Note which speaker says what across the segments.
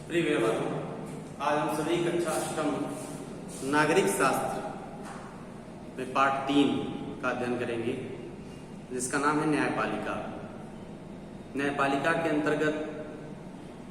Speaker 1: प्रिय व्यवहारों, आज हम सभी कक्षा अष्टम नागरिक शास्त्र में पाठ 3 का अध्ययन करेंगे, जिसका नाम है न्यायपालिका। न्यायपालिका के अंतर्गत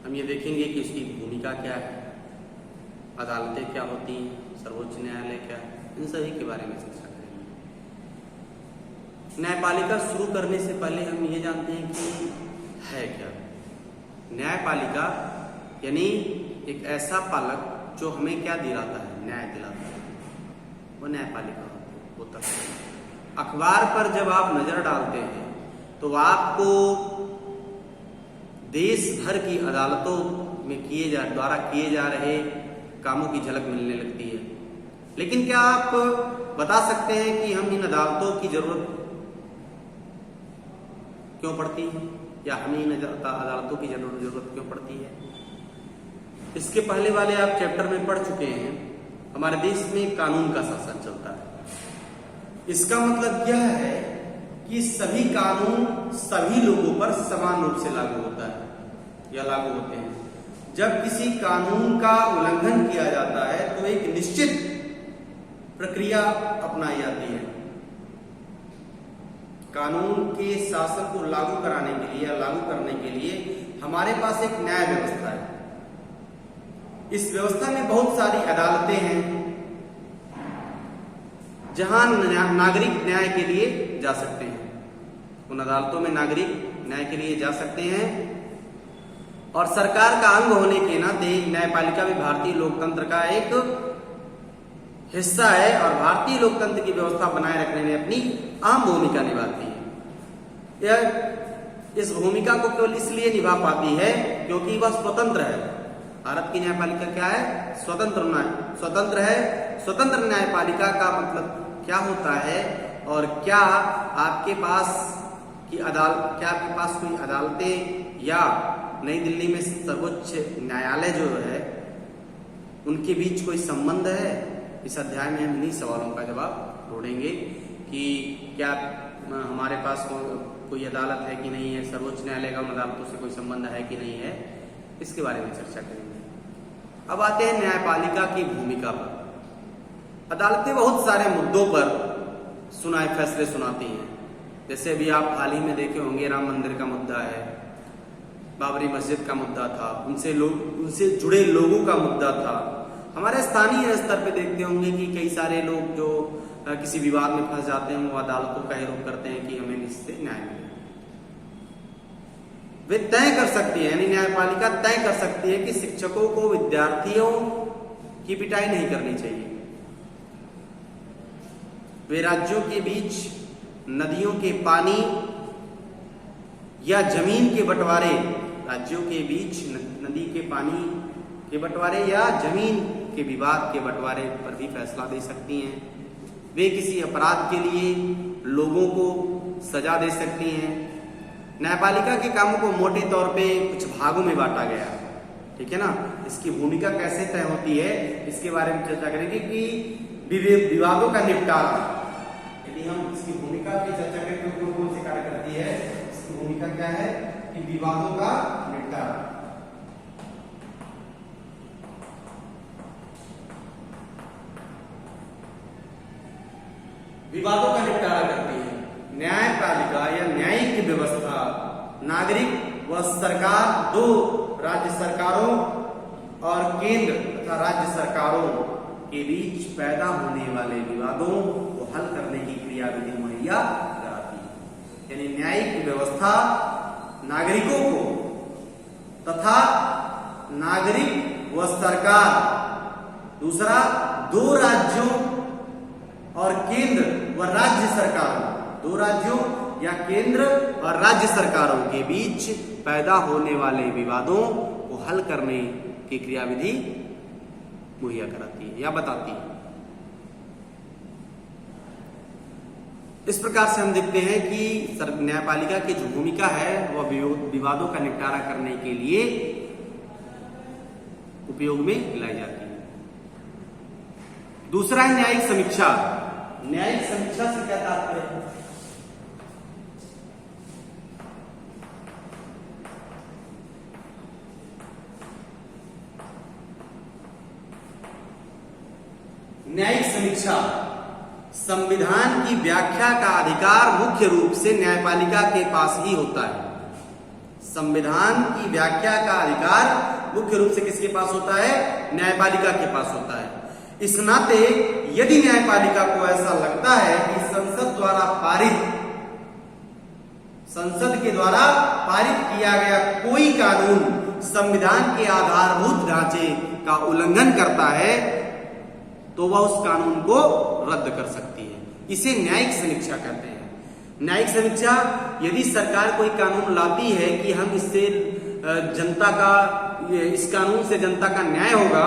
Speaker 1: हम ये देखेंगे कि इसकी भूमिका क्या है, अदालतें क्या होती हैं, सर्वोच्च न्यायालय क्या है, इन सभी के बारे में चर्चा करेंगे। न्यायपालिका शुरू करने से पहले हम ये जानते हैं कि है क्या। न्यायपालिका यानी एक ऐसा पालक जो हमें क्या दिलाता है, न्याय दिलाता है, वो न्यायपालिका होता है। अखबार पर जब आप नजर डालते हैं तो आपको देश भर की अदालतों में द्वारा किए जा रहे कामों की झलक मिलने लगती है। लेकिन क्या आप बता सकते हैं कि हम इन अदालतों की जरूरत क्यों पड़ती है, या हमें इन अदालतों की जरूरत क्यों पड़ती है? इसके पहले वाले आप चैप्टर में पढ़ चुके हैं। हमारे देश में कानून का शासन चलता है। इसका मतलब यह है कि सभी कानून सभी लोगों पर समान रूप से लागू होता है या लागू होते हैं। जब किसी कानून का उल्लंघन किया जाता है तो एक निश्चित प्रक्रिया अपनाई जाती है। कानून के शासन को लागू कराने के लिए या लागू करने के लिए हमारे पास एक न्याय व्यवस्था है। इस व्यवस्था में बहुत सारी अदालतें हैं जहां नागरिक न्याय के लिए जा सकते हैं। उन अदालतों में नागरिक न्याय के लिए जा सकते हैं और सरकार का अंग होने के नाते न्यायपालिका भी भारतीय लोकतंत्र का एक हिस्सा है और भारतीय लोकतंत्र की व्यवस्था बनाए रखने में अपनी अहम भूमिका निभाती है। यह इस भूमिका को केवल इसलिए निभा पाती है क्योंकि वह स्वतंत्र है। भारत की न्यायपालिका क्या है? स्वतंत्र है। स्वतंत्र न्यायपालिका का मतलब क्या होता है और क्या आपके पास कोई अदालतें या नई दिल्ली में सर्वोच्च न्यायालय जो है उनके बीच कोई संबंध है? इस अध्याय में हम इन्हीं सवालों का जवाब ढूंढेंगे कि क्या हमारे पास कोई अदालत है कि नहीं है, सर्वोच्च न्यायालय का उन अदालतों से कोई संबंध है कि नहीं है, इसके बारे में चर्चा करेंगे। अब आते हैं न्यायपालिका की भूमिका पर। अदालतें बहुत सारे मुद्दों पर फैसले सुनाती हैं। जैसे अभी आप हाल ही में देखे होंगे, राम मंदिर का मुद्दा है, बाबरी मस्जिद का मुद्दा था, उनसे जुड़े लोगों का मुद्दा था। हमारे स्थानीय स्तर पे देखते होंगे कि कई सारे लोग जो किसी विवाद में फंस जाते हैं वो अदालतों का ही रुख करते हैं कि हमें इससे न्याय मिले। वे तय कर सकती है, यानी न्यायपालिका तय कर सकती है कि शिक्षकों को विद्यार्थियों की पिटाई नहीं करनी चाहिए। वे राज्यों के बीच नदियों के पानी या जमीन के बंटवारे, राज्यों के बीच नदी के पानी के बंटवारे या जमीन के विवाद के बंटवारे पर भी फैसला दे सकती हैं। वे किसी अपराध के लिए लोगों को सजा दे सकती हैं। न्यायपालिका के कामों को मोटे तौर पे कुछ भागों में बांटा गया, ठीक है ना। इसकी भूमिका कैसे तय होती है इसके बारे में चर्चा करेंगे कि विवादों का निपटारा। यदि हम इसकी भूमिका की चर्चा करें तो कौन से कार्य करती है, इसकी भूमिका क्या है कि विवादों का निपटारा। विवादों का निपटारा करती है न्यायपालिका या न्यायिक व्यवस्था। नागरिक व सरकार, दो राज्य सरकारों और केंद्र तथा राज्य सरकारों के बीच पैदा होने वाले विवादों को हल करने की क्रियाविधि मुहैया कराती है। यानी न्यायिक व्यवस्था नागरिकों को तथा नागरिक व सरकार, दूसरा दो राज्यों और केंद्र व राज्य सरकारों, दो राज्यों या केंद्र और राज्य सरकारों के बीच पैदा होने वाले विवादों को हल करने की क्रियाविधि मुहैया कराती है या बताती है। इस प्रकार से हम देखते हैं कि न्यायपालिका की जो भूमिका है वह विवादों का निपटारा करने के लिए उपयोग में लाई जाती है। दूसरा है न्यायिक समीक्षा। न्यायिक समीक्षा से क्या तात्पर्य है? न्यायिक समीक्षा। संविधान की व्याख्या का अधिकार मुख्य रूप से न्यायपालिका के पास ही होता है। संविधान की व्याख्या का अधिकार मुख्य रूप से किसके पास होता है? न्यायपालिका के पास होता है। इस नाते यदि न्यायपालिका को ऐसा लगता है कि संसद के द्वारा पारित किया गया कोई कानून संविधान के आधारभूत ढांचे का उल्लंघन करता है, तो वह उस कानून को रद्द कर सकती है। इसे न्यायिक समीक्षा कहते हैं। न्यायिक समीक्षा, यदि सरकार कोई कानून लाती है कि हम इससे जनता का, इस कानून से जनता का न्याय होगा,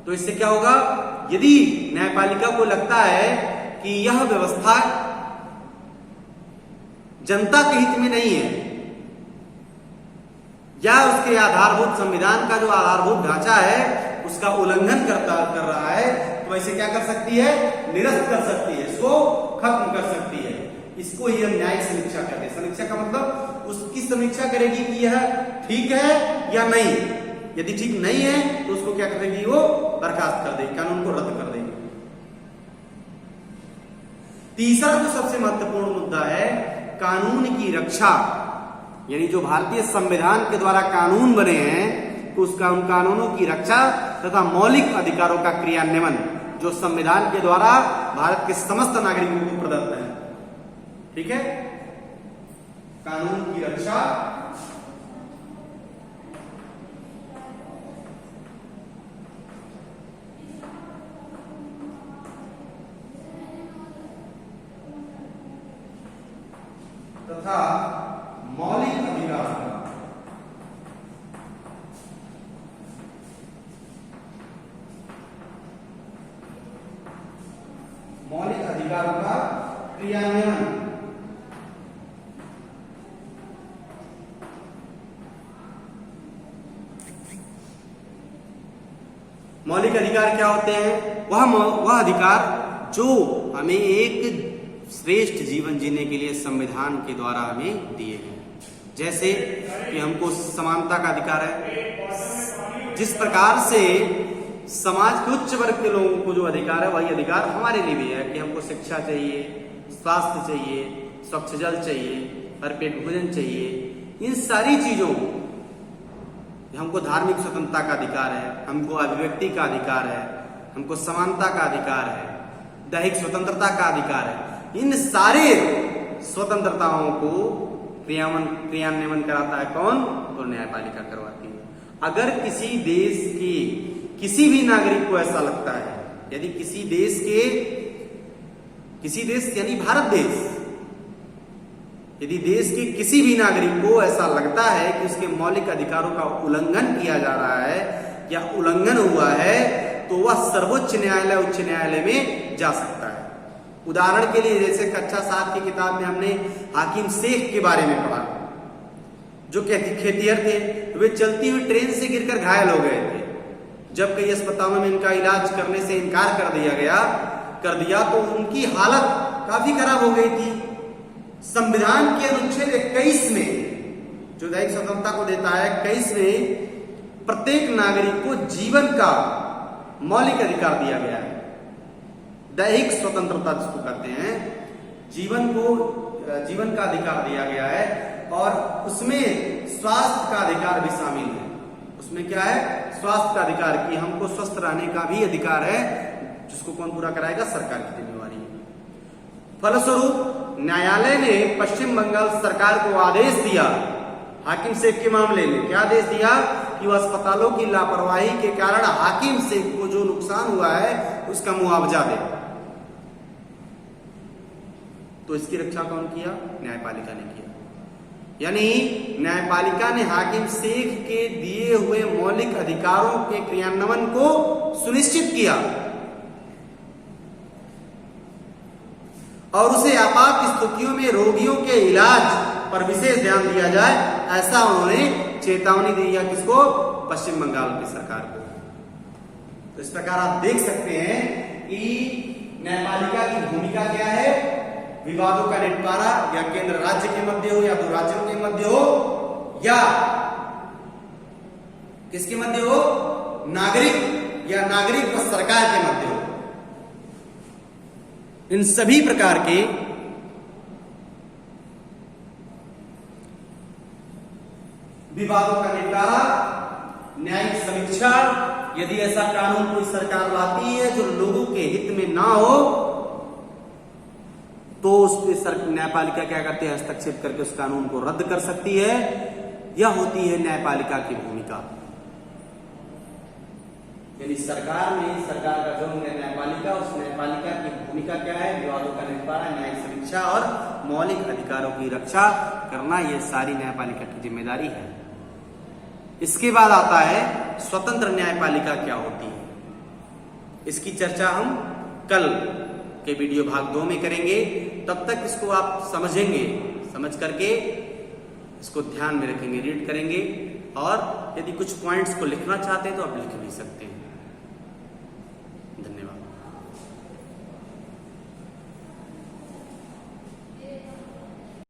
Speaker 1: तो इससे क्या होगा? यदि न्यायपालिका को लगता है कि यह व्यवस्था जनता के हित में नहीं है या उसके आधारभूत, संविधान का जो आधारभूत ढांचा है उसका उल्लंघन कर रहा है, तो ऐसे क्या कर सकती है? निरस्त कर सकती है, इसको खत्म कर सकती है। इसको ही हम न्यायिक समीक्षा कहते हैं। समीक्षा का मतलब उसकी समीक्षा करेगी कि यह ठीक है या नहीं। यदि ठीक नहीं है तो उसको क्या करेगी? वो बर्खास्त कर देगी, कानून को रद्द कर देगी। तीसरा जो सबसे महत्वपूर्ण मुद्दा है, कानून की रक्षा, यानी जो भारतीय संविधान के द्वारा कानून बने हैं उसका, उन कानूनों की रक्षा तथा मौलिक अधिकारों का क्रियान्वयन जो संविधान के द्वारा भारत के समस्त नागरिकों को प्रदत्त है। ठीक है? कानून की रक्षा, तथा मौलिक अधिकार, मौलिक अधिकारों का क्रियान्वयन। मौलिक अधिकार क्या होते हैं? वह अधिकार जो हमें एक श्रेष्ठ जीवन जीने के लिए संविधान के द्वारा हमें दिए गए। जैसे कि हमको समानता का अधिकार है, जिस प्रकार से समाज के उच्च वर्ग के लोगों को जो अधिकार है वही अधिकार हमारे लिए भी है कि हमको शिक्षा चाहिए, स्वास्थ्य चाहिए, स्वच्छ जल चाहिए, भरपेट भोजन चाहिए। इन सारी चीजों, हमको धार्मिक स्वतंत्रता का अधिकार है, हमको अभिव्यक्ति का अधिकार है, हमको समानता का अधिकार है, दैहिक स्वतंत्रता का अधिकार है। इन सारे स्वतंत्रताओं को क्रियान्वयन कराता है कौन? तो न्यायपालिका करवाती है। अगर किसी देश के किसी भी नागरिक को ऐसा लगता है, यदि किसी देश यानी भारत देश, यदि देश के किसी भी नागरिक को ऐसा लगता है कि उसके मौलिक अधिकारों का उल्लंघन किया जा रहा है या उल्लंघन हुआ है, तो वह सर्वोच्च न्यायालय, उच्च न्यायालय में जा सकता है। उदाहरण के लिए, जैसे कक्षा 7 की किताब में हमने हाकिम शेख के बारे में पढ़ा, जो खेतिहर थे, वे चलती हुई ट्रेन से गिरकर घायल हो गए थे। जब कई अस्पतालों में इनका इलाज करने से इनकार कर दिया तो उनकी हालत काफी खराब हो गई थी। संविधान के अनुच्छेद 21 में, जो दैहिक स्वतंत्रता को देता है, 21 में प्रत्येक नागरिक को जीवन का मौलिक अधिकार दिया गया है। दैहिक स्वतंत्रता जिसको कहते हैं, जीवन का अधिकार दिया गया है, और उसमें स्वास्थ्य का अधिकार भी शामिल है। उसमें क्या है? स्वास्थ्य का अधिकार, कि हमको स्वस्थ रहने का भी अधिकार है, जिसको कौन पूरा कराएगा? सरकार की जिम्मेवारी है। फलस्वरूप न्यायालय ने पश्चिम बंगाल सरकार को आदेश दिया, हाकिम शेख के मामले में क्या आदेश दिया? कि वह अस्पतालों की लापरवाही के कारण हाकिम शेख को जो नुकसान हुआ है उसका मुआवजा दे। तो इसकी रक्षा कौन किया? न्यायपालिका ने किया। यानी न्यायपालिका ने हाकिम शेख के दिए हुए मौलिक अधिकारों के क्रियान्वयन को सुनिश्चित किया और उसे आपात स्थितियों में रोगियों के इलाज पर विशेष ध्यान दिया जाए, ऐसा उन्होंने चेतावनी दी है। किसको? पश्चिम बंगाल की सरकार को। तो इस प्रकार आप देख सकते हैं कि न्यायपालिका की भूमिका क्या है। विवादों का निपटारा या केंद्र राज्य के मध्य हो या दो राज्यों के मध्य हो या किसके मध्य हो, नागरिक या नागरिक व सरकार के मध्य हो, इन सभी प्रकार के विवादों का निपटारा, न्यायिक समीक्षा, यदि ऐसा कानून कोई सरकार लाती है जो लोगों के हित में ना हो तो उस पर न्यायपालिका क्या करती है, हस्तक्षेप करके उस कानून को रद्द कर सकती है। यह होती है न्यायपालिका की भूमिका। यानी सरकार का जो न्यायपालिका, उस न्यायपालिका की भूमिका क्या है, विवादों का निपटारा, न्यायिक समीक्षा और मौलिक अधिकारों की रक्षा करना, यह सारी न्यायपालिका की जिम्मेदारी है। इसके बाद आता है स्वतंत्र न्यायपालिका क्या होती है। इसकी चर्चा हम कल के वीडियो भाग 2 में करेंगे। तब तक इसको आप समझेंगे, समझ करके इसको ध्यान में रखेंगे, रीड करेंगे, और यदि कुछ पॉइंट्स को लिखना चाहते हैं तो आप लिख भी सकते हैं।